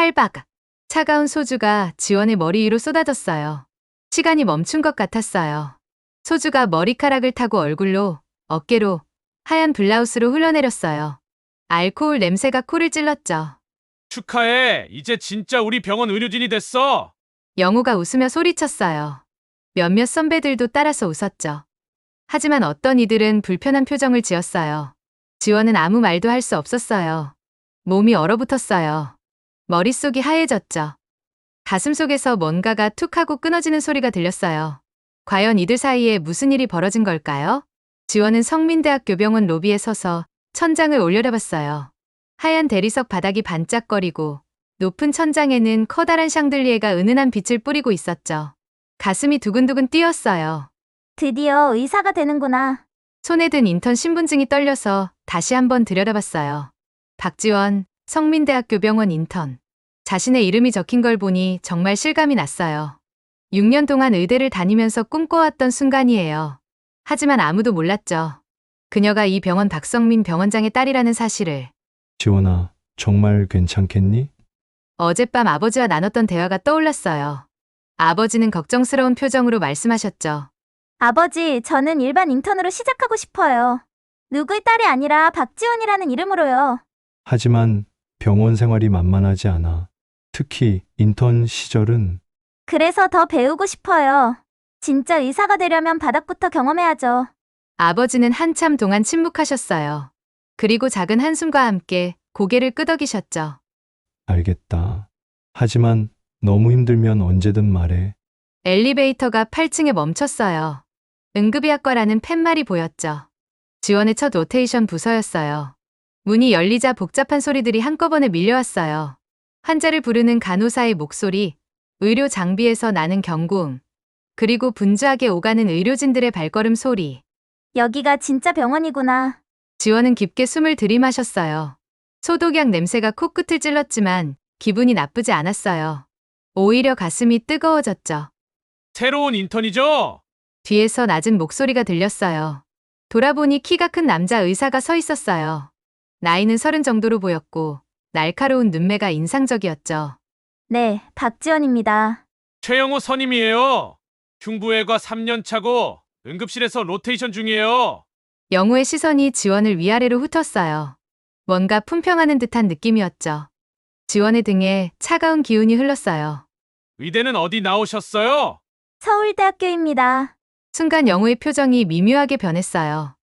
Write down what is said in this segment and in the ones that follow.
찰박. 차가운 소주가 지원의 머리 위로 쏟아졌어요. 시간이 멈춘 것 같았어요. 소주가 머리카락을 타고 얼굴로, 어깨로, 하얀 블라우스로 흘러내렸어요. 알코올 냄새가 코를 찔렀죠. 축하해. 이제 진짜 우리 병원 의료진이 됐어. 영호가 웃으며 소리쳤어요. 몇몇 선배들도 따라서 웃었죠. 하지만 어떤 이들은 불편한 표정을 지었어요. 지원은 아무 말도 할 수 없었어요. 몸이 얼어붙었어요. 머릿속이 하얘졌죠. 가슴속에서 뭔가가 툭 하고 끊어지는 소리가 들렸어요. 과연 이들 사이에 무슨 일이 벌어진 걸까요? 지원은 성민대학교 병원 로비에 서서 천장을 올려다봤어요. 하얀 대리석 바닥이 반짝거리고 높은 천장에는 커다란 샹들리에가 은은한 빛을 뿌리고 있었죠. 가슴이 두근두근 뛰었어요. 드디어 의사가 되는구나. 손에 든 인턴 신분증이 떨려서 다시 한번 들여다봤어요. 박지원, 성민대학교 병원 인턴. 자신의 이름이 적힌 걸 보니 정말 실감이 났어요. 6년 동안 의대를 다니면서 꿈꿔왔던 순간이에요. 하지만 아무도 몰랐죠. 그녀가 이 병원 박성민 병원장의 딸이라는 사실을. 지원아, 정말 괜찮겠니? 어젯밤 아버지와 나눴던 대화가 떠올랐어요. 아버지는 걱정스러운 표정으로 말씀하셨죠. 아버지, 저는 일반 인턴으로 시작하고 싶어요. 누구의 딸이 아니라 박지원이라는 이름으로요. 하지만 병원 생활이 만만하지 않아. 특히 인턴 시절은 그래서 더 배우고 싶어요. 진짜 의사가 되려면 바닥부터 경험해야죠. 아버지는 한참 동안 침묵하셨어요. 그리고 작은 한숨과 함께 고개를 끄덕이셨죠. 알겠다. 하지만 너무 힘들면 언제든 말해. 엘리베이터가 8층에 멈췄어요. 응급의학과라는 팻말이 보였죠. 지원의 첫 로테이션 부서였어요. 문이 열리자 복잡한 소리들이 한꺼번에 밀려왔어요. 환자를 부르는 간호사의 목소리, 의료 장비에서 나는 경고음, 그리고 분주하게 오가는 의료진들의 발걸음 소리. 여기가 진짜 병원이구나. 지원은 깊게 숨을 들이마셨어요. 소독약 냄새가 코끝을 찔렀지만 기분이 나쁘지 않았어요. 오히려 가슴이 뜨거워졌죠. 새로운 인턴이죠? 뒤에서 낮은 목소리가 들렸어요. 돌아보니 키가 큰 남자 의사가 서 있었어요. 나이는 30 정도로 보였고 날카로운 눈매가 인상적이었죠. 네, 박지원입니다. 최영호 선임이에요. 흉부외과 3년 차고 응급실에서 로테이션 중이에요. 영호의 시선이 지원을 위아래로 훑었어요. 뭔가 품평하는 듯한 느낌이었죠. 지원의 등에 차가운 기운이 흘렀어요. 의대는 어디 나오셨어요? 서울대학교입니다. 순간 영호의 표정이 미묘하게 변했어요.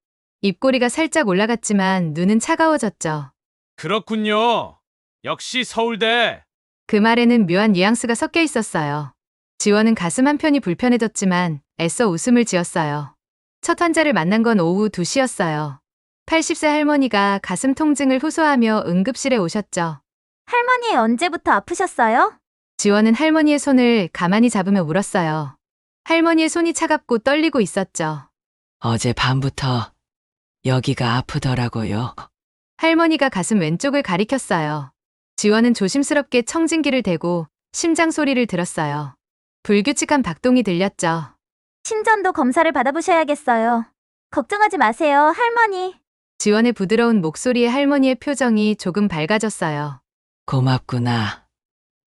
입꼬리가 살짝 올라갔지만 눈은 차가워졌죠. 그렇군요. 역시 서울대. 그 말에는 묘한 뉘앙스가 섞여 있었어요. 지원은 가슴 한편이 불편해졌지만 애써 웃음을 지었어요. 첫 환자를 만난 건 오후 2시였어요. 80세 할머니가 가슴 통증을 호소하며 응급실에 오셨죠. 할머니 언제부터 아프셨어요? 지원은 할머니의 손을 가만히 잡으며 물었어요. 할머니의 손이 차갑고 떨리고 있었죠. 어제 밤부터 여기가 아프더라고요. 할머니가 가슴 왼쪽을 가리켰어요. 지원은 조심스럽게 청진기를 대고 심장 소리를 들었어요. 불규칙한 박동이 들렸죠. 심전도 검사를 받아보셔야겠어요. 걱정하지 마세요, 할머니. 지원의 부드러운 목소리에 할머니의 표정이 조금 밝아졌어요. 고맙구나.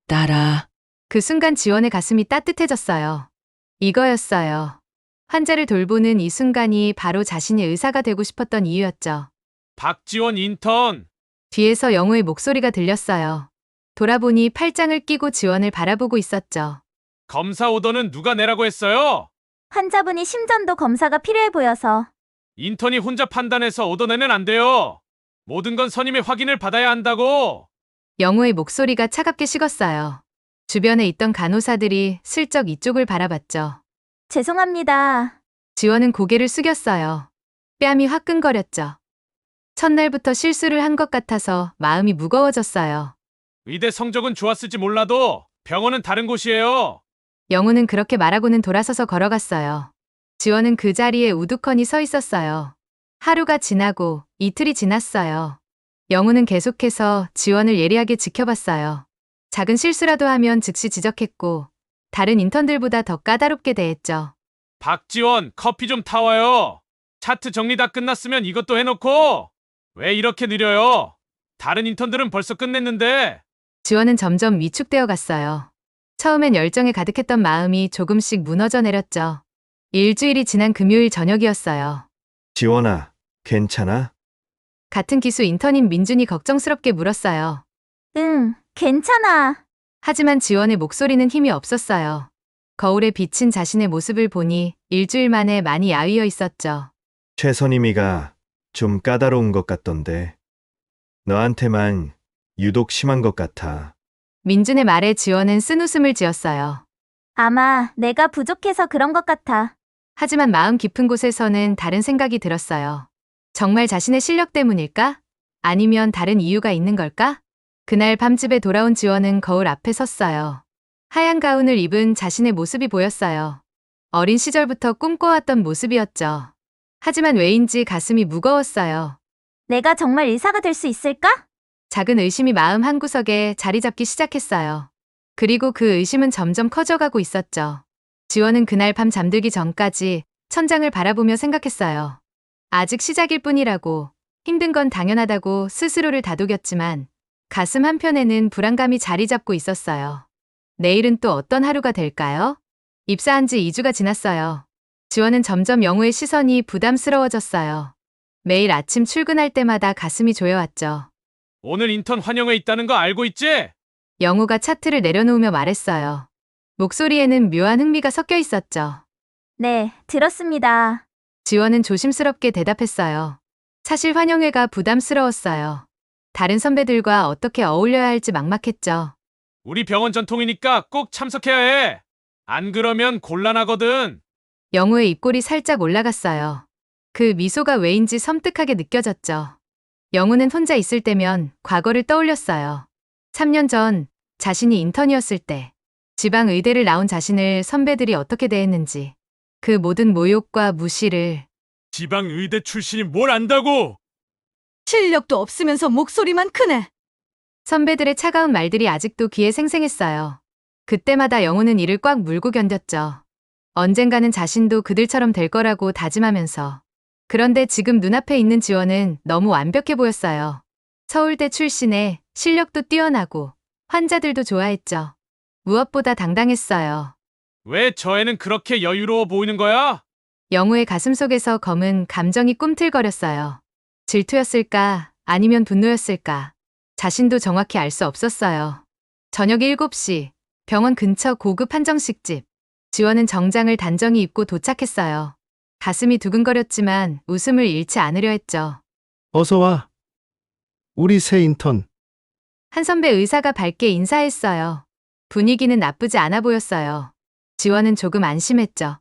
딸아, 그 순간 지원의 가슴이 따뜻해졌어요. 이거였어요. 환자를 돌보는 이 순간이 바로 자신이 의사가 되고 싶었던 이유였죠. 박지원 인턴. 뒤에서 영호의 목소리가 들렸어요. 돌아보니 팔짱을 끼고 지원을 바라보고 있었죠. 검사 오더는 누가 내라고 했어요? 환자분이 심전도 검사가 필요해 보여서. 인턴이 혼자 판단해서 오더 내면 안 돼요. 모든 건 선임의 확인을 받아야 한다고. 영호의 목소리가 차갑게 식었어요. 주변에 있던 간호사들이 슬쩍 이쪽을 바라봤죠. 죄송합니다. 지원은 고개를 숙였어요. 뺨이 화끈거렸죠. 첫날부터 실수를 한 것 같아서 마음이 무거워졌어요. 의대 성적은 좋았을지 몰라도 병원은 다른 곳이에요. 영호는 그렇게 말하고는 돌아서서 걸어갔어요. 지원은 그 자리에 우두커니 서 있었어요. 하루가 지나고 이틀이 지났어요. 영호는 계속해서 지원을 예리하게 지켜봤어요. 작은 실수라도 하면 즉시 지적했고 다른 인턴들보다 더 까다롭게 대했죠. 박지원, 커피 좀 타와요. 차트 정리 다 끝났으면 이것도 해놓고. 왜 이렇게 느려요? 다른 인턴들은 벌써 끝냈는데. 지원은 점점 위축되어 갔어요. 처음엔 열정에 가득했던 마음이 조금씩 무너져 내렸죠. 일주일이 지난 금요일 저녁이었어요. 지원아, 괜찮아? 같은 기수 인턴인 민준이 걱정스럽게 물었어요. 응, 괜찮아. 하지만 지원의 목소리는 힘이 없었어요. 거울에 비친 자신의 모습을 보니 일주일 만에 많이 야위어 있었죠. 최선임이가 좀 까다로운 것 같던데. 너한테만 유독 심한 것 같아. 민준의 말에 지원은 쓴웃음을 지었어요. 아마 내가 부족해서 그런 것 같아. 하지만 마음 깊은 곳에서는 다른 생각이 들었어요. 정말 자신의 실력 때문일까? 아니면 다른 이유가 있는 걸까? 그날 밤 집에 돌아온 지원은 거울 앞에 섰어요. 하얀 가운을 입은 자신의 모습이 보였어요. 어린 시절부터 꿈꿔왔던 모습이었죠. 하지만 왜인지 가슴이 무거웠어요. 내가 정말 의사가 될 수 있을까? 작은 의심이 마음 한구석에 자리 잡기 시작했어요. 그리고 그 의심은 점점 커져가고 있었죠. 지원은 그날 밤 잠들기 전까지 천장을 바라보며 생각했어요. 아직 시작일 뿐이라고, 힘든 건 당연하다고 스스로를 다독였지만 가슴 한편에는 불안감이 자리 잡고 있었어요. 내일은 또 어떤 하루가 될까요? 입사한 지 2주가 지났어요. 지원은 점점 영우의 시선이 부담스러워졌어요. 매일 아침 출근할 때마다 가슴이 조여왔죠. 오늘 인턴 환영회 있다는 거 알고 있지? 영우가 차트를 내려놓으며 말했어요. 목소리에는 묘한 흥미가 섞여 있었죠. 네, 들었습니다. 지원은 조심스럽게 대답했어요. 사실 환영회가 부담스러웠어요. 다른 선배들과 어떻게 어울려야 할지 막막했죠. 우리 병원 전통이니까 꼭 참석해야 해. 안 그러면 곤란하거든. 영우의 입꼬리 살짝 올라갔어요. 그 미소가 왜인지 섬뜩하게 느껴졌죠. 영우는 혼자 있을 때면 과거를 떠올렸어요. 3년 전 자신이 인턴이었을 때 지방 의대를 나온 자신을 선배들이 어떻게 대했는지, 그 모든 모욕과 무시를. 지방 의대 출신이 뭘 안다고? 실력도 없으면서 목소리만 크네. 선배들의 차가운 말들이 아직도 귀에 생생했어요. 그때마다 영우는 이를 꽉 물고 견뎠죠. 언젠가는 자신도 그들처럼 될 거라고 다짐하면서. 그런데 지금 눈앞에 있는 지원은 너무 완벽해 보였어요. 서울대 출신에 실력도 뛰어나고 환자들도 좋아했죠. 무엇보다 당당했어요. 왜 저 애는 그렇게 여유로워 보이는 거야? 영우의 가슴속에서 검은 감정이 꿈틀거렸어요. 질투였을까? 아니면 분노였을까? 자신도 정확히 알 수 없었어요. 저녁 7시, 병원 근처 고급 한정식집. 지원은 정장을 단정히 입고 도착했어요. 가슴이 두근거렸지만 웃음을 잃지 않으려 했죠. 어서 와. 우리 새 인턴. 한 선배 의사가 밝게 인사했어요. 분위기는 나쁘지 않아 보였어요. 지원은 조금 안심했죠.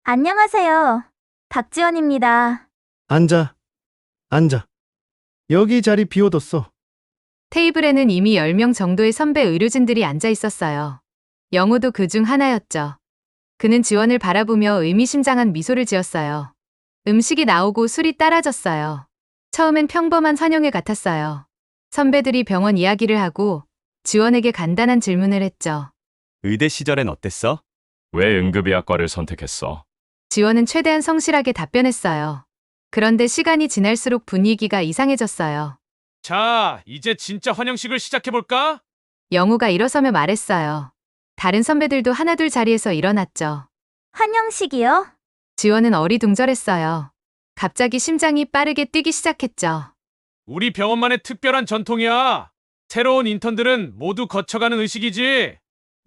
안녕하세요. 박지원입니다. 앉아. 앉아. 여기 자리 비워뒀어. 테이블에는 이미 10명 정도의 선배 의료진들이 앉아 있었어요. 영호도 그 중 하나였죠. 그는 지원을 바라보며 의미심장한 미소를 지었어요. 음식이 나오고 술이 따라졌어요. 처음엔 평범한 환영회 같았어요. 선배들이 병원 이야기를 하고 지원에게 간단한 질문을 했죠. 의대 시절엔 어땠어? 왜 응급의학과를 선택했어? 지원은 최대한 성실하게 답변했어요. 그런데 시간이 지날수록 분위기가 이상해졌어요. 자, 이제 진짜 환영식을 시작해볼까? 영호가 일어서며 말했어요. 다른 선배들도 하나둘 자리에서 일어났죠. 환영식이요? 지원은 어리둥절했어요. 갑자기 심장이 빠르게 뛰기 시작했죠. 우리 병원만의 특별한 전통이야. 새로운 인턴들은 모두 거쳐가는 의식이지.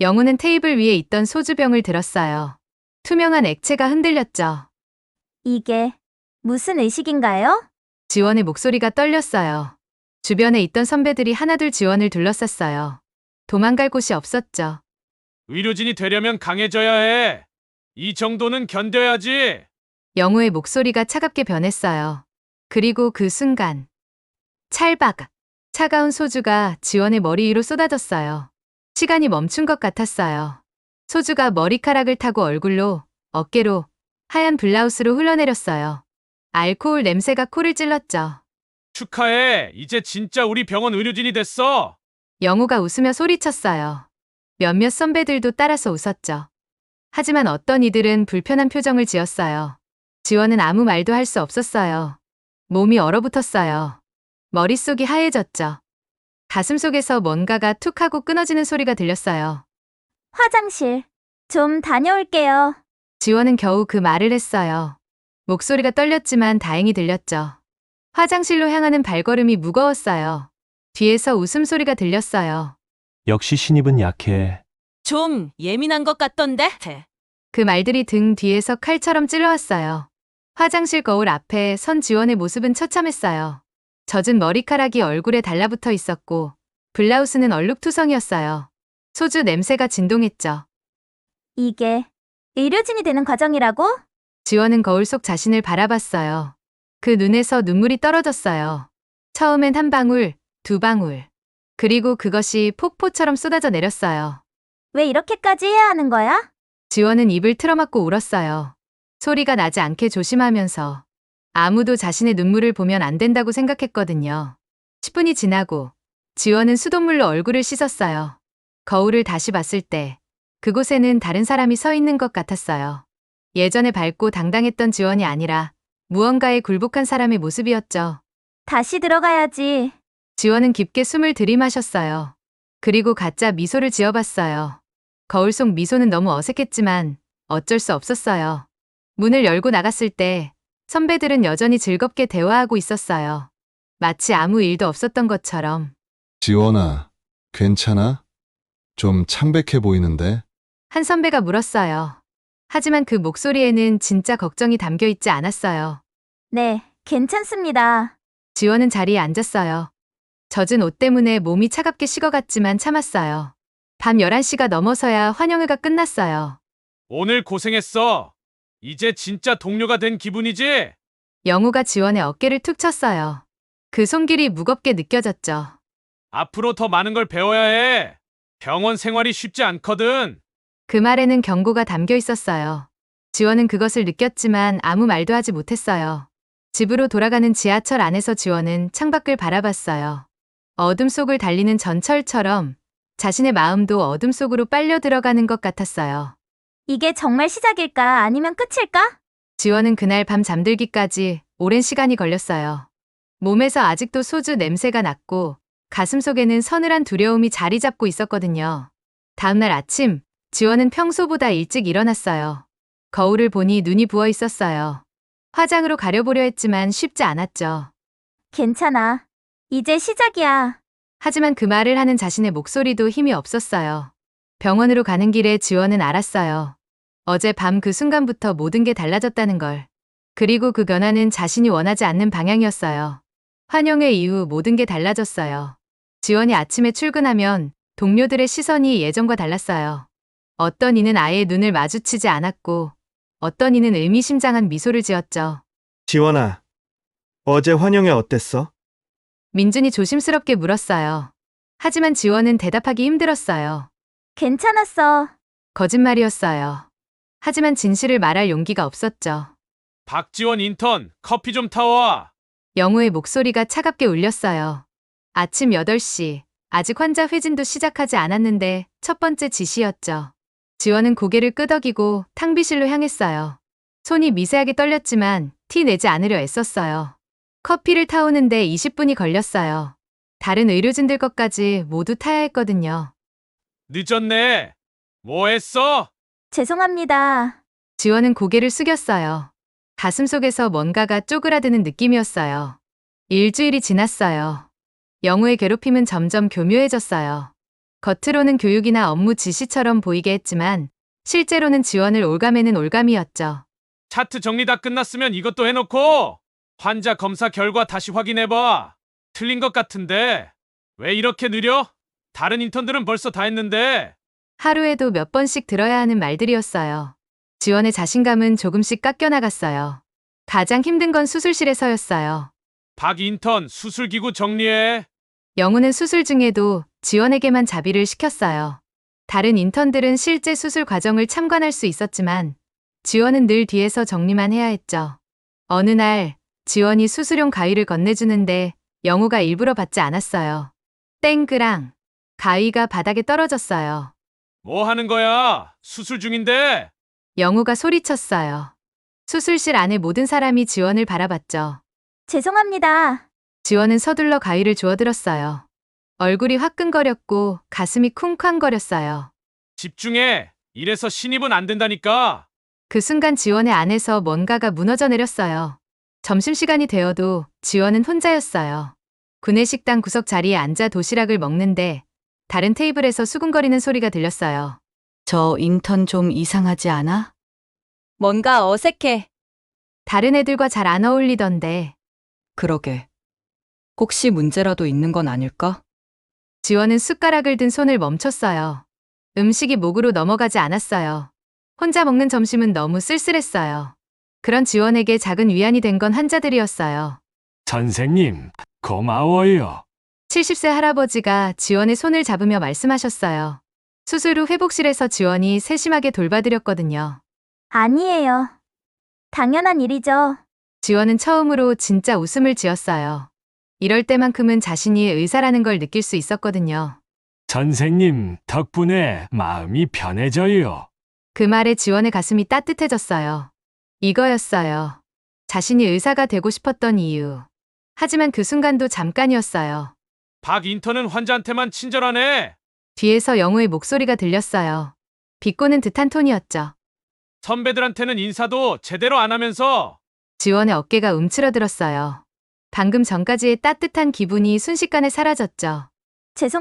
영우는 테이블 위에 있던 소주병을 들었어요. 투명한 액체가 흔들렸죠. 이게 무슨 의식인가요? 지원의 목소리가 떨렸어요. 주변에 있던 선배들이 하나둘 지원을 둘러쌌어요. 도망갈 곳이 없었죠. 의료진이 되려면 강해져야 해. 이 정도는 견뎌야지. 영우의 목소리가 차갑게 변했어요. 그리고 그 순간 찰박! 차가운 소주가 지원의 머리 위로 쏟아졌어요. 시간이 멈춘 것 같았어요. 소주가 머리카락을 타고 얼굴로, 어깨로, 하얀 블라우스로 흘러내렸어요. 알코올 냄새가 코를 찔렀죠. 축하해. 이제 진짜 우리 병원 의료진이 됐어. 영우가 웃으며 소리쳤어요. 몇몇 선배들도 따라서 웃었죠. 하지만 어떤 이들은 불편한 표정을 지었어요. 지원은 아무 말도 할 수 없었어요. 몸이 얼어붙었어요. 머릿속이 하얘졌죠. 가슴속에서 뭔가가 툭 하고 끊어지는 소리가 들렸어요. 화장실. 좀 다녀올게요. 지원은 겨우 그 말을 했어요. 목소리가 떨렸지만 다행히 들렸죠. 화장실로 향하는 발걸음이 무거웠어요. 뒤에서 웃음소리가 들렸어요. 역시 신입은 약해. 좀 예민한 것 같던데? 그 말들이 등 뒤에서 칼처럼 찔러왔어요. 화장실 거울 앞에 선 지원의 모습은 처참했어요. 젖은 머리카락이 얼굴에 달라붙어 있었고 블라우스는 얼룩투성이었어요. 소주 냄새가 진동했죠. 이게 의료진이 되는 과정이라고? 지원은 거울 속 자신을 바라봤어요. 그 눈에서 눈물이 떨어졌어요. 처음엔 한 방울, 두 방울. 그리고 그것이 폭포처럼 쏟아져 내렸어요. 왜 이렇게까지 해야 하는 거야? 지원은 입을 틀어막고 울었어요. 소리가 나지 않게 조심하면서. 아무도 자신의 눈물을 보면 안 된다고 생각했거든요. 10분이 지나고 지원은 수돗물로 얼굴을 씻었어요. 거울을 다시 봤을 때 그곳에는 다른 사람이 서 있는 것 같았어요. 예전에 밝고 당당했던 지원이 아니라 무언가에 굴복한 사람의 모습이었죠. 다시 들어가야지. 지원은 깊게 숨을 들이마셨어요. 그리고 가짜 미소를 지어봤어요. 거울 속 미소는 너무 어색했지만 어쩔 수 없었어요. 문을 열고 나갔을 때 선배들은 여전히 즐겁게 대화하고 있었어요. 마치 아무 일도 없었던 것처럼. 지원아, 괜찮아? 좀 창백해 보이는데? 한 선배가 물었어요. 하지만 그 목소리에는 진짜 걱정이 담겨 있지 않았어요. 네, 괜찮습니다. 지원은 자리에 앉았어요. 젖은 옷 때문에 몸이 차갑게 식어갔지만 참았어요. 밤 11시가 넘어서야 환영회가 끝났어요. 오늘 고생했어. 이제 진짜 동료가 된 기분이지? 영우가 지원의 어깨를 툭 쳤어요. 그 손길이 무겁게 느껴졌죠. 앞으로 더 많은 걸 배워야 해. 병원 생활이 쉽지 않거든. 그 말에는 경고가 담겨 있었어요. 지원은 그것을 느꼈지만 아무 말도 하지 못했어요. 집으로 돌아가는 지하철 안에서 지원은 창밖을 바라봤어요. 어둠 속을 달리는 전철처럼 자신의 마음도 어둠 속으로 빨려 들어가는 것 같았어요. 이게 정말 시작일까 아니면 끝일까? 지원은 그날 밤 잠들기까지 오랜 시간이 걸렸어요. 몸에서 아직도 소주 냄새가 났고 가슴속에는 서늘한 두려움이 자리 잡고 있었거든요. 다음날 아침, 지원은 평소보다 일찍 일어났어요. 거울을 보니 눈이 부어 있었어요. 화장으로 가려보려 했지만 쉽지 않았죠. 괜찮아. 이제 시작이야. 하지만 그 말을 하는 자신의 목소리도 힘이 없었어요. 병원으로 가는 길에 지원은 알았어요. 어제 밤 그 순간부터 모든 게 달라졌다는 걸. 그리고 그 변화는 자신이 원하지 않는 방향이었어요. 환영회 이후 모든 게 달라졌어요. 지원이 아침에 출근하면 동료들의 시선이 예전과 달랐어요. 어떤 이는 아예 눈을 마주치지 않았고 어떤 이는 의미심장한 미소를 지었죠. 지원아, 어제 환영회 어땠어? 민준이 조심스럽게 물었어요. 하지만 지원은 대답하기 힘들었어요. 괜찮았어. 거짓말이었어요. 하지만 진실을 말할 용기가 없었죠. 박지원 인턴, 커피 좀 타와. 영우의 목소리가 차갑게 울렸어요. 아침 8시, 아직 환자 회진도 시작하지 않았는데 첫 번째 지시였죠. 지원은 고개를 끄덕이고 탕비실로 향했어요. 손이 미세하게 떨렸지만 티 내지 않으려 애썼어요. 커피를 타오는데 20분이 걸렸어요. 다른 의료진들 것까지 모두 타야 했거든요. 늦었네. 뭐 했어? 죄송합니다. 지원은 고개를 숙였어요. 가슴속에서 뭔가가 쪼그라드는 느낌이었어요. 일주일이 지났어요. 영우의 괴롭힘은 점점 교묘해졌어요. 겉으로는 교육이나 업무 지시처럼 보이게 했지만 실제로는 지원을 올가매는 올감이었죠. 차트 정리 다 끝났으면 이것도 해놓고 환자 검사 결과 다시 확인해봐. 틀린 것 같은데 왜 이렇게 느려? 다른 인턴들은 벌써 다 했는데. 하루에도 몇 번씩 들어야 하는 말들이었어요. 지원의 자신감은 조금씩 깎여나갔어요. 가장 힘든 건 수술실에서였어요. 박 인턴 수술기구 정리해. 영우는 수술 중에도 지원에게만 자비를 시켰어요. 다른 인턴들은 실제 수술 과정을 참관할 수 있었지만 지원은 늘 뒤에서 정리만 해야 했죠. 어느 날 지원이 수술용 가위를 건네주는데 영우가 일부러 받지 않았어요. 땡그랑 가위가 바닥에 떨어졌어요. 뭐 하는 거야? 수술 중인데. 영우가 소리쳤어요. 수술실 안에 모든 사람이 지원을 바라봤죠. 죄송합니다. 지원은 서둘러 가위를 주워들었어요. 얼굴이 화끈거렸고 가슴이 쿵쾅거렸어요. 집중해. 이래서 신입은 안 된다니까. 그 순간 지원의 안에서 뭔가가 무너져 내렸어요. 점심시간이 되어도 지원은 혼자였어요. 구내식당 구석 자리에 앉아 도시락을 먹는데 다른 테이블에서 수군거리는 소리가 들렸어요. 저 인턴 좀 이상하지 않아? 뭔가 어색해. 다른 애들과 잘 안 어울리던데. 그러게. 혹시 문제라도 있는 건 아닐까? 지원은 숟가락을 든 손을 멈췄어요. 음식이 목으로 넘어가지 않았어요. 혼자 먹는 점심은 너무 쓸쓸했어요. 그런 지원에게 작은 위안이 된 건 환자들이었어요. 선생님, 고마워요. 70세 할아버지가 지원의 손을 잡으며 말씀하셨어요. 수술 후 회복실에서 지원이 세심하게 돌봐드렸거든요. 아니에요. 당연한 일이죠. 지원은 처음으로 진짜 웃음을 지었어요. 이럴 때만큼은 자신이 의사라는 걸 느낄 수 있었거든요. 선생님 덕분에 마음이 편해져요. 그 말에 지원의 가슴이 따뜻해졌어요. 이거였어요. 자신이 의사가 되고 싶었던 이유. 하지만 그 순간도 잠깐이었어요. 박 인턴은 환자한테만 친절하네. 뒤에서 영호의 목소리가 들렸어요. 비꼬는 듯한 톤이었죠. 선배들한테는 인사도 제대로 안 하면서. 지원의 어깨가 움츠러들었어요. 방금 전까지의 따뜻한 기분이 순식간에 사라졌죠.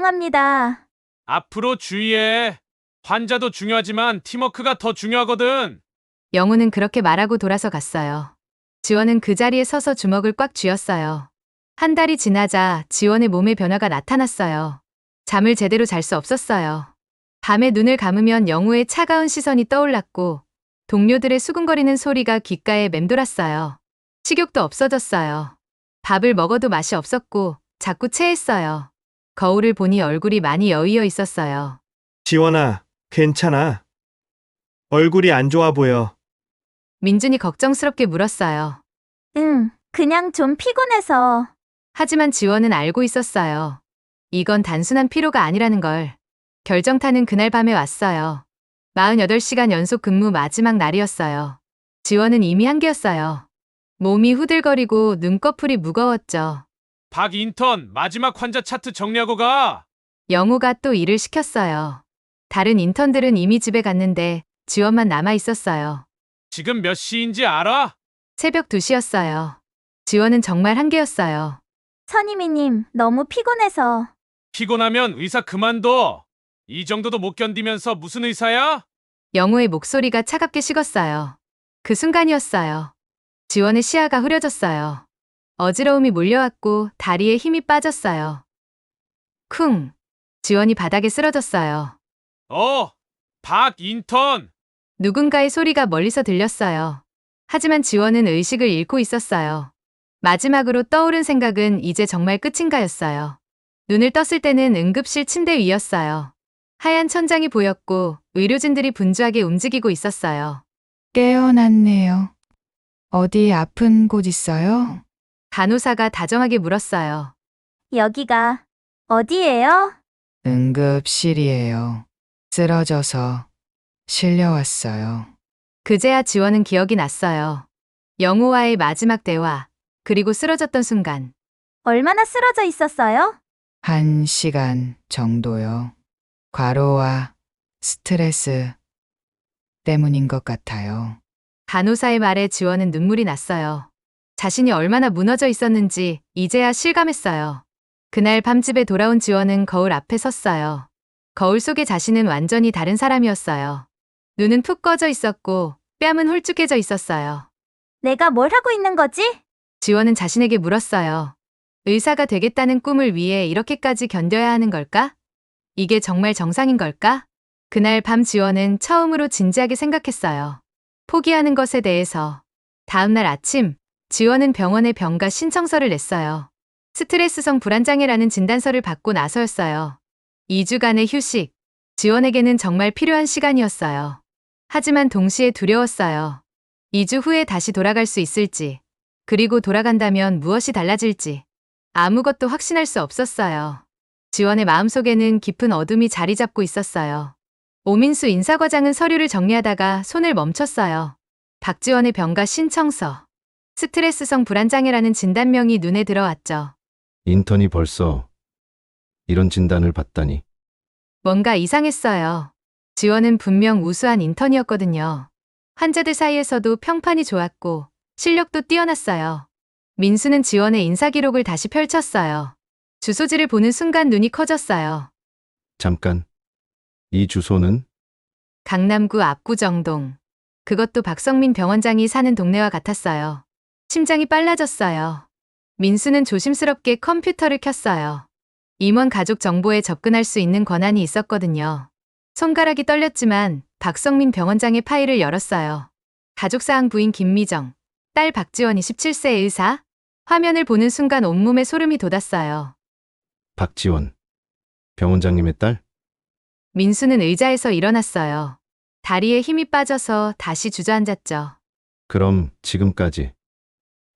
죄송합니다. 앞으로 주의해. 환자도 중요하지만 팀워크가 더 중요하거든. 영호는 그렇게 말하고 돌아서 갔어요. 지원은 그 자리에 서서 주먹을 꽉 쥐었어요. 한 달이 지나자 지원의 몸에 변화가 나타났어요. 잠을 제대로 잘 수 없었어요. 밤에 눈을 감으면 영호의 차가운 시선이 떠올랐고 동료들의 수군거리는 소리가 귓가에 맴돌았어요. 식욕도 없어졌어요. 밥을 먹어도 맛이 없었고 자꾸 체했어요. 거울을 보니 얼굴이 많이 여위어 있었어요. 지원아, 괜찮아? 얼굴이 안 좋아 보여. 민준이 걱정스럽게 물었어요. 응, 그냥 좀 피곤해서. 하지만 지원은 알고 있었어요. 이건 단순한 피로가 아니라는 걸. 결정타는 그날 밤에 왔어요. 48시간 연속 근무 마지막 날이었어요. 지원은 이미 한계였어요. 몸이 후들거리고 눈꺼풀이 무거웠죠. 박 인턴 마지막 환자 차트 정리하고 가. 영호가 또 일을 시켰어요. 다른 인턴들은 이미 집에 갔는데 지원만 남아 있었어요. 지금 몇 시인지 알아? 새벽 2시였어요. 지원은 정말 한계였어요. 선임이님, 너무 피곤해서. 피곤하면 의사 그만둬. 이 정도도 못 견디면서 무슨 의사야? 영호의 목소리가 차갑게 식었어요. 그 순간이었어요. 지원의 시야가 흐려졌어요. 어지러움이 몰려왔고 다리에 힘이 빠졌어요. 쿵! 지원이 바닥에 쓰러졌어요. 박 인턴. 누군가의 소리가 멀리서 들렸어요. 하지만 지원은 의식을 잃고 있었어요. 마지막으로 떠오른 생각은 이제 정말 끝인가였어요. 눈을 떴을 때는 응급실 침대 위였어요. 하얀 천장이 보였고 의료진들이 분주하게 움직이고 있었어요. 깨어났네요. 어디 아픈 곳 있어요? 간호사가 다정하게 물었어요. 여기가 어디예요? 응급실이에요. 쓰러져서 실려왔어요. 그제야 지원은 기억이 났어요. 영호와의 마지막 대화, 그리고 쓰러졌던 순간. 얼마나 쓰러져 있었어요? 1시간 정도요. 과로와 스트레스 때문인 것 같아요. 간호사의 말에 지원은 눈물이 났어요. 자신이 얼마나 무너져 있었는지 이제야 실감했어요. 그날 밤 집에 돌아온 지원은 거울 앞에 섰어요. 거울 속의 자신은 완전히 다른 사람이었어요. 눈은 푹 꺼져 있었고 뺨은 홀쭉해져 있었어요. 내가 뭘 하고 있는 거지? 지원은 자신에게 물었어요. 의사가 되겠다는 꿈을 위해 이렇게까지 견뎌야 하는 걸까? 이게 정말 정상인 걸까? 그날 밤 지원은 처음으로 진지하게 생각했어요. 포기하는 것에 대해서. 다음 날 아침, 지원은 병원에 병가 신청서를 냈어요. 스트레스성 불안장애라는 진단서를 받고 나서였어요. 2주간의 휴식. 지원에게는 정말 필요한 시간이었어요. 하지만 동시에 두려웠어요. 2주 후에 다시 돌아갈 수 있을지, 그리고 돌아간다면 무엇이 달라질지. 아무것도 확신할 수 없었어요. 지원의 마음속에는 깊은 어둠이 자리 잡고 있었어요. 오민수 인사과장은 서류를 정리하다가 손을 멈췄어요. 박지원의 병가 신청서. 스트레스성 불안장애라는 진단명이 눈에 들어왔죠. 인턴이 벌써 이런 진단을 받다니. 뭔가 이상했어요. 지원은 분명 우수한 인턴이었거든요. 환자들 사이에서도 평판이 좋았고 실력도 뛰어났어요. 민수는 지원의 인사 기록을 다시 펼쳤어요. 주소지를 보는 순간 눈이 커졌어요. 잠깐. 이 주소는? 강남구 압구정동. 그것도 박성민 병원장이 사는 동네와 같았어요. 심장이 빨라졌어요. 민수는 조심스럽게 컴퓨터를 켰어요. 임원 가족 정보에 접근할 수 있는 권한이 있었거든요. 손가락이 떨렸지만 박성민 병원장의 파일을 열었어요. 가족사항 부인 김미정, 딸 박지원 27세 의사. 화면을 보는 순간 온몸에 소름이 돋았어요. 박지원. 병원장님의 딸? 민수는 의자에서 일어났어요. 다리에 힘이 빠져서 다시 주저앉았죠. 그럼 지금까지.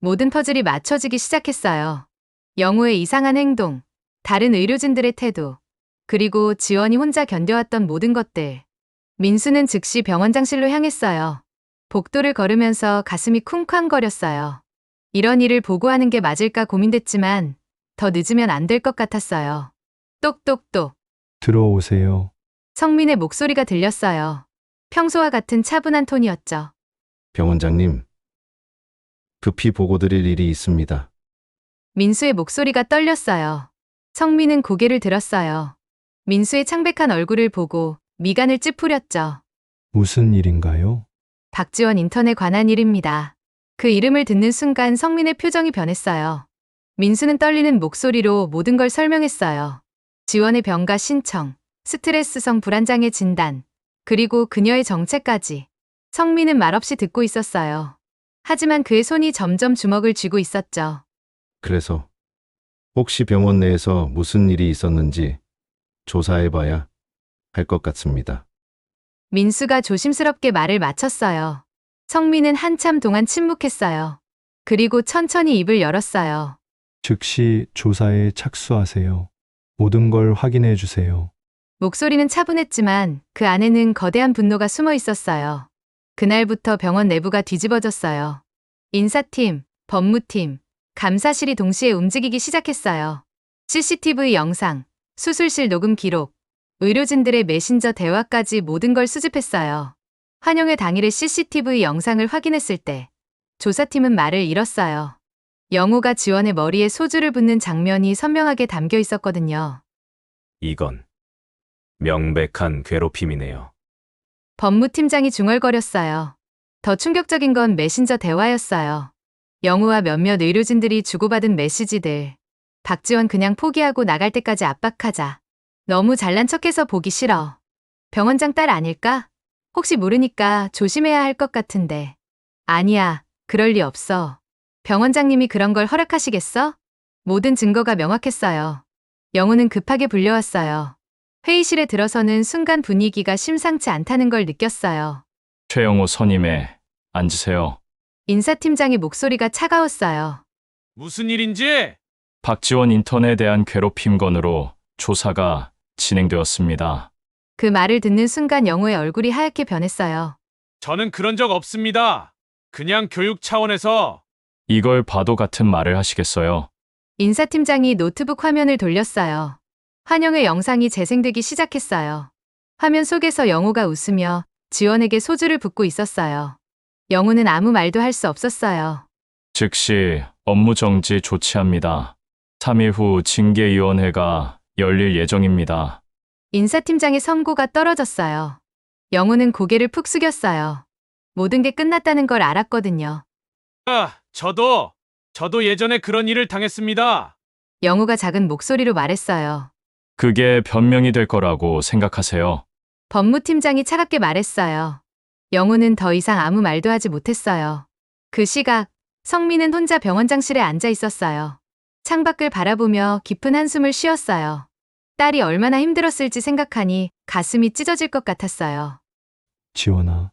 모든 퍼즐이 맞춰지기 시작했어요. 영호의 이상한 행동, 다른 의료진들의 태도, 그리고 지원이 혼자 견뎌왔던 모든 것들. 민수는 즉시 병원장실로 향했어요. 복도를 걸으면서 가슴이 쿵쾅거렸어요. 이런 일을 보고하는 게 맞을까 고민됐지만 더 늦으면 안 될 것 같았어요. 똑똑똑. 들어오세요. 성민의 목소리가 들렸어요. 평소와 같은 차분한 톤이었죠. 병원장님. 급히 보고 드릴 일이 있습니다. 민수의 목소리가 떨렸어요. 성민은 고개를 들었어요. 민수의 창백한 얼굴을 보고 미간을 찌푸렸죠. 무슨 일인가요? 박지원 인턴에 관한 일입니다. 그 이름을 듣는 순간 성민의 표정이 변했어요. 민수는 떨리는 목소리로 모든 걸 설명했어요. 지원의 병가 신청, 스트레스성 불안장애 진단, 그리고 그녀의 정체까지. 성민은 말없이 듣고 있었어요. 하지만 그의 손이 점점 주먹을 쥐고 있었죠. 그래서 혹시 병원 내에서 무슨 일이 있었는지 조사해봐야 할 것 같습니다. 민수가 조심스럽게 말을 마쳤어요. 성민은 한참 동안 침묵했어요. 그리고 천천히 입을 열었어요. 즉시 조사에 착수하세요. 모든 걸 확인해 주세요. 목소리는 차분했지만 그 안에는 거대한 분노가 숨어 있었어요. 그날부터 병원 내부가 뒤집어졌어요. 인사팀, 법무팀, 감사실이 동시에 움직이기 시작했어요. CCTV 영상, 수술실 녹음 기록, 의료진들의 메신저 대화까지 모든 걸 수집했어요. 환영회 당일의 CCTV 영상을 확인했을 때 조사팀은 말을 잃었어요. 영호가 지원의 머리에 소주를 붓는 장면이 선명하게 담겨 있었거든요. 이건 명백한 괴롭힘이네요. 법무팀장이 중얼거렸어요. 더 충격적인 건 메신저 대화였어요. 영호와 몇몇 의료진들이 주고받은 메시지들. 박지원 그냥 포기하고 나갈 때까지 압박하자. 너무 잘난 척해서 보기 싫어. 병원장 딸 아닐까? 혹시 모르니까 조심해야 할 것 같은데. 아니야, 그럴 리 없어. 병원장님이 그런 걸 허락하시겠어? 모든 증거가 명확했어요. 영호는 급하게 불려왔어요. 회의실에 들어서는 순간 분위기가 심상치 않다는 걸 느꼈어요. 최영호 선임에 앉으세요. 인사팀장의 목소리가 차가웠어요. 무슨 일인지? 박지원 인턴에 대한 괴롭힘 건으로 조사가 진행되었습니다. 그 말을 듣는 순간 영호의 얼굴이 하얗게 변했어요. 저는 그런 적 없습니다. 그냥 교육 차원에서. 이걸 봐도 같은 말을 하시겠어요? 인사팀장이 노트북 화면을 돌렸어요. 환영회 영상이 재생되기 시작했어요. 화면 속에서 영호가 웃으며 지원에게 소주를 붓고 있었어요. 영호는 아무 말도 할 수 없었어요. 즉시 업무 정지 조치합니다. 3일 후 징계위원회가 열릴 예정입니다. 인사팀장의 선고가 떨어졌어요. 영호는 고개를 푹 숙였어요. 모든 게 끝났다는 걸 알았거든요. 저도 예전에 그런 일을 당했습니다. 영호가 작은 목소리로 말했어요. 그게 변명이 될 거라고 생각하세요? 법무팀장이 차갑게 말했어요. 영호는 더 이상 아무 말도 하지 못했어요. 그 시각, 성민은 혼자 병원장실에 앉아 있었어요. 창밖을 바라보며 깊은 한숨을 쉬었어요. 딸이 얼마나 힘들었을지 생각하니 가슴이 찢어질 것 같았어요. 지원아,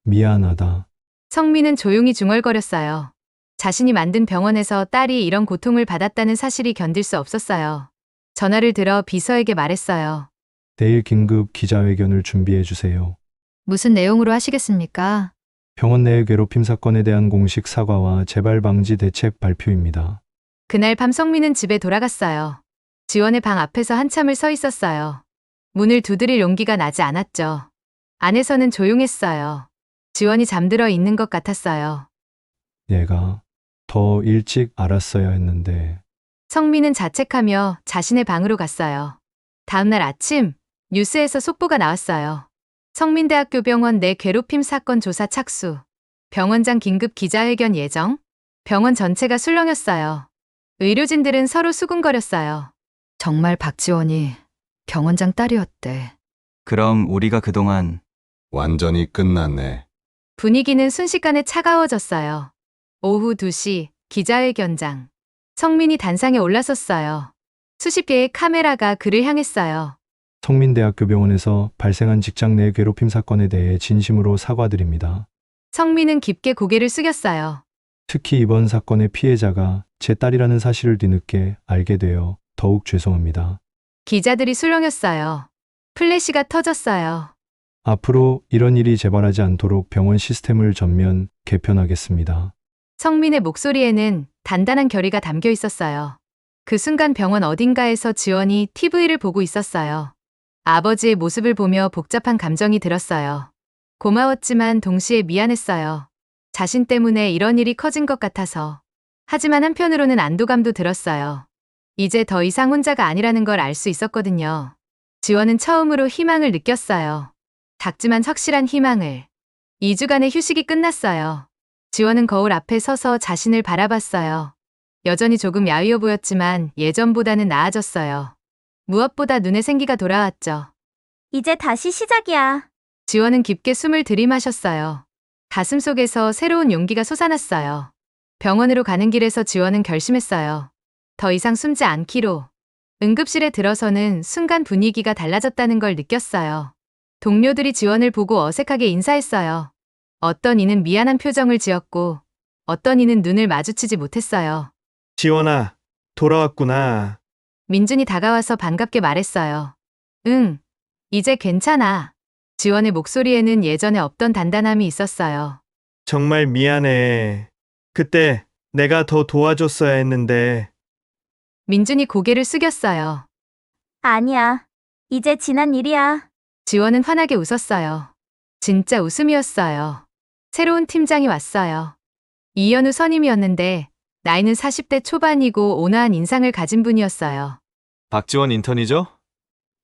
미안하다. 성민은 조용히 중얼거렸어요. 자신이 만든 병원에서 딸이 이런 고통을 받았다는 사실이 견딜 수 없었어요. 전화를 들어 비서에게 말했어요. 내일 긴급 기자회견을 준비해 주세요. 무슨 내용으로 하시겠습니까? 병원 내 괴롭힘 사건에 대한 공식 사과와 재발 방지 대책 발표입니다. 그날 밤 성민은 집에 돌아갔어요. 지원의 방 앞에서 한참을 서 있었어요. 문을 두드릴 용기가 나지 않았죠. 안에서는 조용했어요. 지원이 잠들어 있는 것 같았어요. 얘가 더 일찍 알았어야 했는데. 성민은 자책하며 자신의 방으로 갔어요. 다음날 아침 뉴스에서 속보가 나왔어요. 성민대학교 병원 내 괴롭힘 사건 조사 착수. 병원장 긴급 기자회견 예정. 병원 전체가 술렁였어요. 의료진들은 서로 수군거렸어요. 정말 박지원이 병원장 딸이었대. 그럼 우리가 그동안 완전히 끝났네. 분위기는 순식간에 차가워졌어요. 오후 2시 기자회견장. 성민이 단상에 올라섰어요. 수십 개의 카메라가 그를 향했어요. 성민대학교 병원에서 발생한 직장 내 괴롭힘 사건에 대해 진심으로 사과드립니다. 성민은 깊게 고개를 숙였어요. 특히 이번 사건의 피해자가 제 딸이라는 사실을 뒤늦게 알게 되어 더욱 죄송합니다. 기자들이 술렁였어요. 플래시가 터졌어요. 앞으로 이런 일이 재발하지 않도록 병원 시스템을 전면 개편하겠습니다. 성민의 목소리에는 단단한 결의가 담겨 있었어요. 그 순간 병원 어딘가에서 지원이 TV를 보고 있었어요. 아버지의 모습을 보며 복잡한 감정이 들었어요. 고마웠지만 동시에 미안했어요. 자신 때문에 이런 일이 커진 것 같아서. 하지만 한편으로는 안도감도 들었어요. 이제 더 이상 혼자가 아니라는 걸 알 수 있었거든요. 지원은 처음으로 희망을 느꼈어요. 작지만 확실한 희망을. 2주간의 휴식이 끝났어요. 지원은 거울 앞에 서서 자신을 바라봤어요. 여전히 조금 야위어 보였지만 예전보다는 나아졌어요. 무엇보다 눈에 생기가 돌아왔죠. 이제 다시 시작이야. 지원은 깊게 숨을 들이마셨어요. 가슴속에서 새로운 용기가 솟아났어요. 병원으로 가는 길에서 지원은 결심했어요. 더 이상 숨지 않기로. 응급실에 들어서는 순간 분위기가 달라졌다는 걸 느꼈어요. 동료들이 지원을 보고 어색하게 인사했어요. 어떤 이는 미안한 표정을 지었고 어떤 이는 눈을 마주치지 못했어요. 지원아, 돌아왔구나. 민준이 다가와서 반갑게 말했어요. 응, 이제 괜찮아. 지원의 목소리에는 예전에 없던 단단함이 있었어요. 정말 미안해. 그때 내가 더 도와줬어야 했는데. 민준이 고개를 숙였어요. 아니야. 이제 지난 일이야. 지원은 환하게 웃었어요. 진짜 웃음이었어요. 새로운 팀장이 왔어요. 이현우 선임이었는데 나이는 40대 초반이고 온화한 인상을 가진 분이었어요. 박지원 인턴이죠?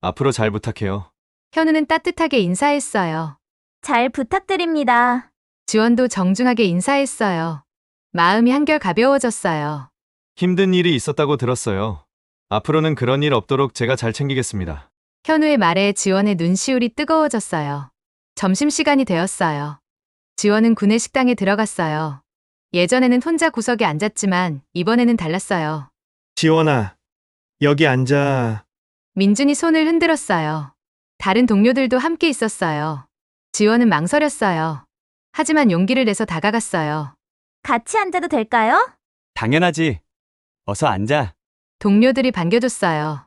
앞으로 잘 부탁해요. 현우는 따뜻하게 인사했어요. 잘 부탁드립니다. 지원도 정중하게 인사했어요. 마음이 한결 가벼워졌어요. 힘든 일이 있었다고 들었어요. 앞으로는 그런 일 없도록 제가 잘 챙기겠습니다. 현우의 말에 지원의 눈시울이 뜨거워졌어요. 점심시간이 되었어요. 지원은 구내 식당에 들어갔어요. 예전에는 혼자 구석에 앉았지만 이번에는 달랐어요. 지원아, 여기 앉아. 민준이 손을 흔들었어요. 다른 동료들도 함께 있었어요. 지원은 망설였어요. 하지만 용기를 내서 다가갔어요. 같이 앉아도 될까요? 당연하지. 어서 앉아. 동료들이 반겨줬어요.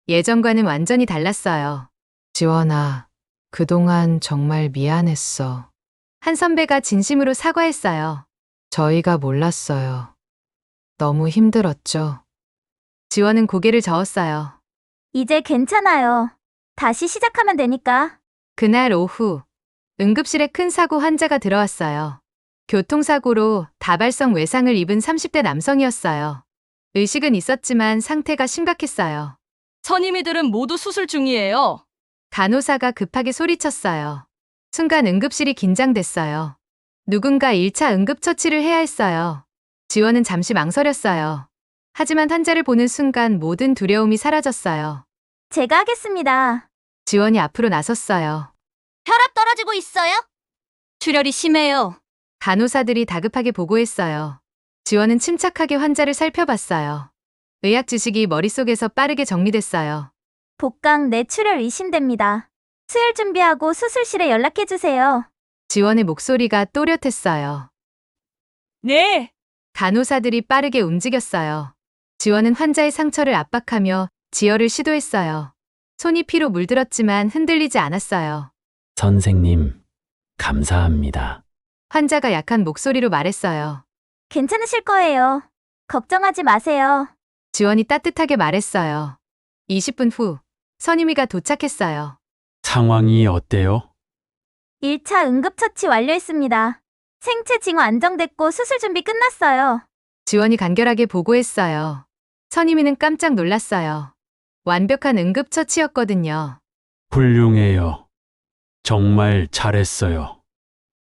예전과는 완전히 달랐어요. 지원아, 그동안 정말 미안했어. 한 선배가 진심으로 사과했어요. 저희가 몰랐어요. 너무 힘들었죠. 지원은 고개를 저었어요. 이제 괜찮아요. 다시 시작하면 되니까. 그날 오후, 응급실에 큰 사고 환자가 들어왔어요. 교통사고로 다발성 외상을 입은 30대 남성이었어요. 의식은 있었지만 상태가 심각했어요. 선임이들은 모두 수술 중이에요. 간호사가 급하게 소리쳤어요. 순간 응급실이 긴장됐어요. 누군가 1차 응급처치를 해야 했어요. 지원은 잠시 망설였어요. 하지만 환자를 보는 순간 모든 두려움이 사라졌어요. 제가 하겠습니다. 지원이 앞으로 나섰어요. 혈압 떨어지고 있어요? 출혈이 심해요. 간호사들이 다급하게 보고했어요. 지원은 침착하게 환자를 살펴봤어요. 의학 지식이 머릿속에서 빠르게 정리됐어요. 복강 뇌출혈 의심됩니다. 수혈 준비하고 수술실에 연락해주세요. 지원의 목소리가 또렷했어요. 네. 간호사들이 빠르게 움직였어요. 지원은 환자의 상처를 압박하며 지혈을 시도했어요. 손이 피로 물들었지만 흔들리지 않았어요. 선생님, 감사합니다. 환자가 약한 목소리로 말했어요. 괜찮으실 거예요. 걱정하지 마세요. 지원이 따뜻하게 말했어요. 20분 후 선임이가 도착했어요. 상황이 어때요? 1차 응급처치 완료했습니다. 생체 징후 안정됐고 수술 준비 끝났어요. 지원이 간결하게 보고했어요. 선임이는 깜짝 놀랐어요. 완벽한 응급처치였거든요. 훌륭해요. 정말 잘했어요.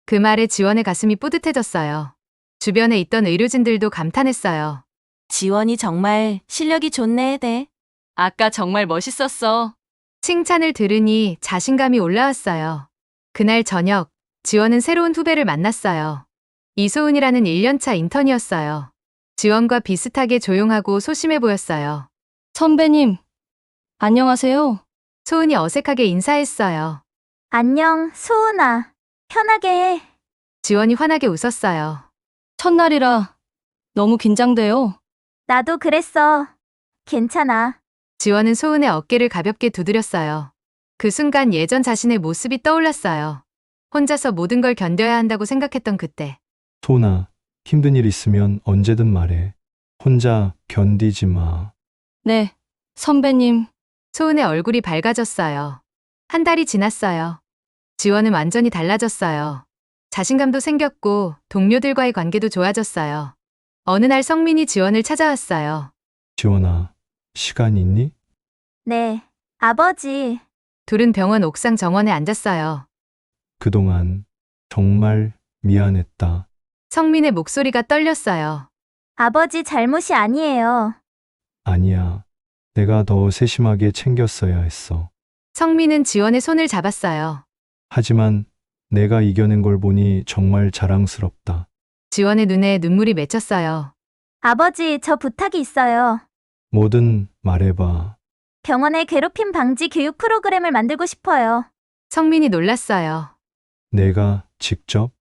그 말에 지원의 가슴이 뿌듯해졌어요. 주변에 있던 의료진들도 감탄했어요. 지원이 정말 실력이 좋네, 네. 아까 정말 멋있었어. 칭찬을 들으니 자신감이 올라왔어요. 그날 저녁, 지원은 새로운 후배를 만났어요. 이소은이라는 1년차 인턴이었어요. 지원과 비슷하게 조용하고 소심해 보였어요. 선배님, 안녕하세요. 소은이 어색하게 인사했어요. 안녕, 소은아. 편하게 해. 지원이 환하게 웃었어요. 첫날이라 너무 긴장돼요. 나도 그랬어. 괜찮아. 지원은 소은의 어깨를 가볍게 두드렸어요. 그 순간 예전 자신의 모습이 떠올랐어요. 혼자서 모든 걸 견뎌야 한다고 생각했던 그때. 소은아, 힘든 일 있으면 언제든 말해. 혼자 견디지 마. 네, 선배님. 소은의 얼굴이 밝아졌어요. 한 달이 지났어요. 지원은 완전히 달라졌어요. 자신감도 생겼고 동료들과의 관계도 좋아졌어요. 어느 날 성민이 지원을 찾아왔어요. 지원아, 시간 있니? 네, 아버지. 둘은 병원 옥상 정원에 앉았어요. 그동안 정말 미안했다. 성민의 목소리가 떨렸어요. 아버지 잘못이 아니에요. 아니야. 내가 더 세심하게 챙겼어야 했어. 성민은 지원의 손을 잡았어요. 하지만 내가 이겨낸 걸 보니 정말 자랑스럽다. 지원의 눈에 눈물이 맺혔어요. 아버지, 저 부탁이 있어요. 뭐든 말해봐. 병원에 괴롭힘 방지 교육 프로그램을 만들고 싶어요. 성민이 놀랐어요. 내가 직접?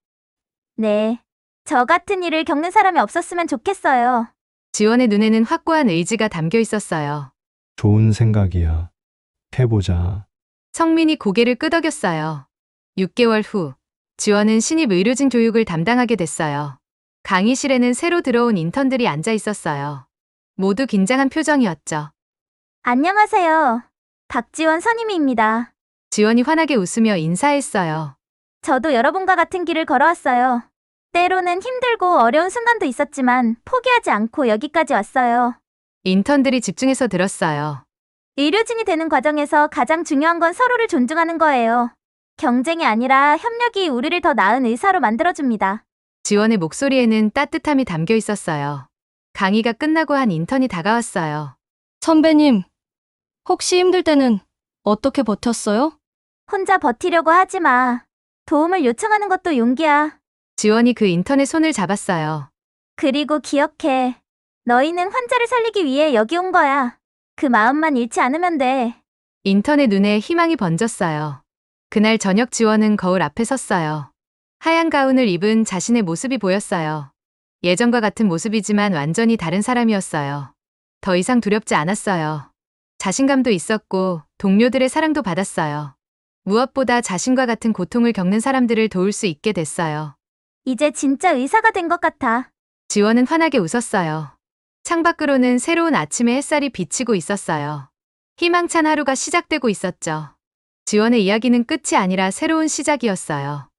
네. 저 같은 일을 겪는 사람이 없었으면 좋겠어요. 지원의 눈에는 확고한 의지가 담겨 있었어요. 좋은 생각이야. 해보자. 성민이 고개를 끄덕였어요. 6개월 후, 지원은 신입 의료진 교육을 담당하게 됐어요. 강의실에는 새로 들어온 인턴들이 앉아 있었어요. 모두 긴장한 표정이었죠. 안녕하세요. 박지원 선임이입니다. 지원이 환하게 웃으며 인사했어요. 저도 여러분과 같은 길을 걸어왔어요. 때로는 힘들고 어려운 순간도 있었지만 포기하지 않고 여기까지 왔어요. 인턴들이 집중해서 들었어요. 의료진이 되는 과정에서 가장 중요한 건 서로를 존중하는 거예요. 경쟁이 아니라 협력이 우리를 더 나은 의사로 만들어줍니다. 지원의 목소리에는 따뜻함이 담겨 있었어요. 강의가 끝나고 한 인턴이 다가왔어요. 선배님, 혹시 힘들 때는 어떻게 버텼어요? 혼자 버티려고 하지 마. 도움을 요청하는 것도 용기야. 지원이 그 인턴의 손을 잡았어요. 그리고 기억해. 너희는 환자를 살리기 위해 여기 온 거야. 그 마음만 잃지 않으면 돼. 인턴의 눈에 희망이 번졌어요. 그날 저녁 지원은 거울 앞에 섰어요. 하얀 가운을 입은 자신의 모습이 보였어요. 예전과 같은 모습이지만 완전히 다른 사람이었어요. 더 이상 두렵지 않았어요. 자신감도 있었고 동료들의 사랑도 받았어요. 무엇보다 자신과 같은 고통을 겪는 사람들을 도울 수 있게 됐어요. 이제 진짜 의사가 된 것 같아. 지원은 환하게 웃었어요. 창밖으로는 새로운 아침의 햇살이 비치고 있었어요. 희망찬 하루가 시작되고 있었죠. 지원의 이야기는 끝이 아니라 새로운 시작이었어요.